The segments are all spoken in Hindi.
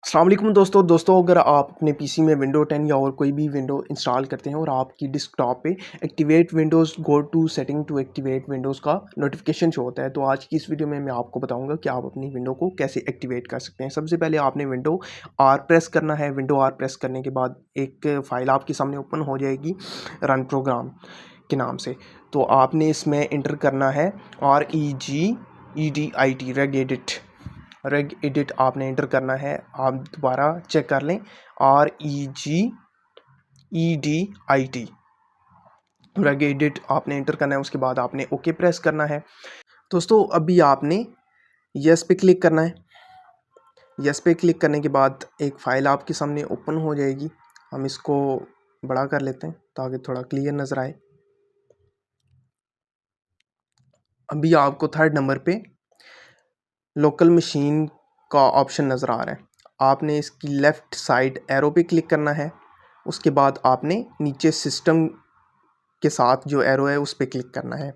अस्सलाम वालेकुम दोस्तों अगर आप अपने पीसी में विंडो 10 या और कोई भी विंडो इंस्टॉल करते हैं और आपकी डेस्कटॉप पे activate Windows go to setting to activate Windows का नोटिफिकेशन शो होता है, तो आज की इस वीडियो में मैं आपको बताऊंगा कि आप अपनी विंडो को कैसे एक्टिवेट कर सकते हैं। सबसे पहले आपने विंडो आर प्रेस करना है। विंडो आर प्रेस करने के बाद एक फ़ाइल आपके सामने ओपन हो जाएगी रन प्रोग्राम के नाम से। तो आपने इसमें इंटर करना है REGEDIT रेग एडिट आपने इंटर करना है। आप दोबारा चेक कर लें REGEDIT रेग एडिट आपने इंटर करना है। उसके बाद आपने ओके प्रेस करना है। दोस्तों अभी आपने यस पे क्लिक करना है। यस पे क्लिक करने के बाद एक फ़ाइल आपके सामने ओपन हो जाएगी। हम इसको बड़ा कर लेते हैं ताकि थोड़ा क्लियर नज़र आए। अभी आपको थर्ड नंबर पे लोकल मशीन का ऑप्शन नज़र आ रहा है। आपने इसकी लेफ़्ट साइड एरो पे क्लिक करना है। उसके बाद आपने नीचे सिस्टम के साथ जो एरो है उस पे क्लिक करना है।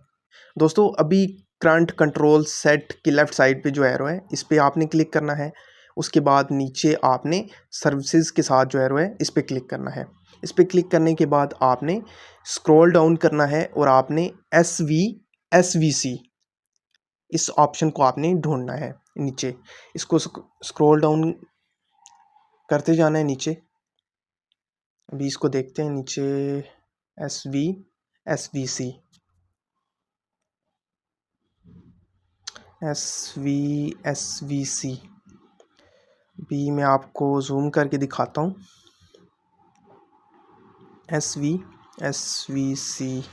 दोस्तों अभी करंट कंट्रोल सेट की लेफ़्ट साइड पे जो एरो है इस पे आपने क्लिक करना है। उसके बाद नीचे आपने सर्विसेज के साथ जो एरो है इस पे क्लिक करना है। इस पे क्लिक करने के बाद आपने स्क्रॉल डाउन करना है और आपने SVC इस ऑप्शन को आपने ढूंढना है नीचे। इसको स्क्रॉल डाउन करते जाना है नीचे। अभी इसको देखते हैं नीचे SVC भी मैं आपको जूम करके दिखाता हूँ। SVC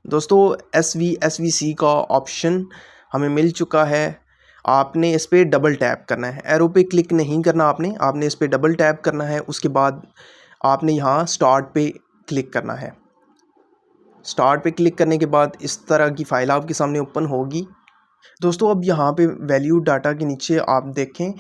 दोस्तों SVC का ऑप्शन हमें मिल चुका है। आपने इस पर डबल टैप करना है। एरो पे क्लिक नहीं करना आपने इस पर डबल टैप करना है। उसके बाद आपने यहाँ स्टार्ट पे क्लिक करना है। स्टार्ट पे क्लिक करने के बाद इस तरह की फ़ाइल आपके सामने ओपन होगी। दोस्तों अब यहाँ पे वैल्यू डाटा के नीचे आप देखें,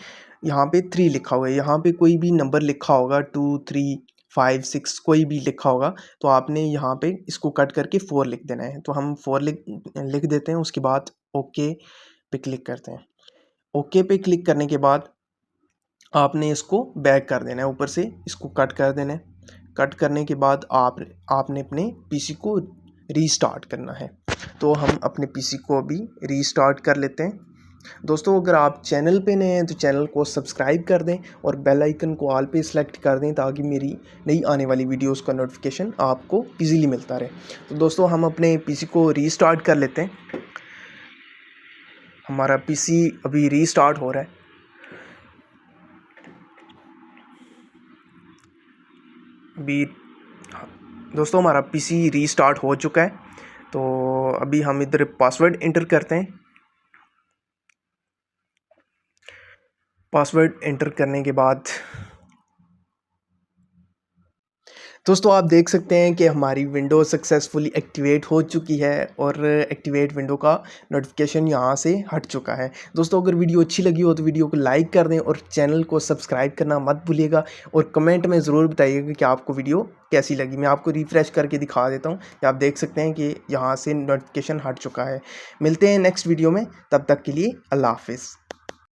यहाँ पे 3 लिखा हुआ है। यहाँ पे कोई भी नंबर लिखा होगा 2 3 5 6 कोई भी लिखा होगा, तो आपने यहाँ पे इसको कट करके 4 लिख देना है। तो हम 4 लिख देते हैं। उसके बाद ओके पे क्लिक करते हैं। ओके पे क्लिक करने के बाद आपने इसको बैक कर देना है, ऊपर से इसको कट कर देना है। कट करने के बाद आपने अपने पीसी को रीस्टार्ट करना है। तो हम अपने पीसी को अभी रीस्टार्ट कर लेते हैं। दोस्तों अगर आप चैनल पे नए हैं तो चैनल को सब्सक्राइब कर दें और बेल आइकन को ऑल पे सिलेक्ट कर दें ताकि मेरी नई आने वाली वीडियोस का नोटिफिकेशन आपको इजीली मिलता रहे। तो दोस्तों हम अपने पीसी को रीस्टार्ट कर लेते हैं। हमारा पीसी अभी रीस्टार्ट हो रहा है। अभी दोस्तों हमारा पीसी रीस्टार्ट हो चुका है। तो अभी हम इधर पासवर्ड इंटर करते हैं। पासवर्ड इंटर करने के बाद दोस्तों आप देख सकते हैं कि हमारी विंडो सक्सेसफुली एक्टिवेट हो चुकी है और एक्टिवेट विंडो का नोटिफिकेशन यहाँ से हट चुका है। दोस्तों अगर वीडियो अच्छी लगी हो तो वीडियो को लाइक कर दें और चैनल को सब्सक्राइब करना मत भूलिएगा और कमेंट में ज़रूर बताइएगा कि आपको वीडियो कैसी लगी। मैं आपको रिफ़्रेश करके दिखा देता हूँ कि आप देख सकते हैं कि यहाँ से नोटिफिकेशन हट चुका है। मिलते हैं नेक्स्ट वीडियो में, तब तक के लिए अल्लाह हाफिज़।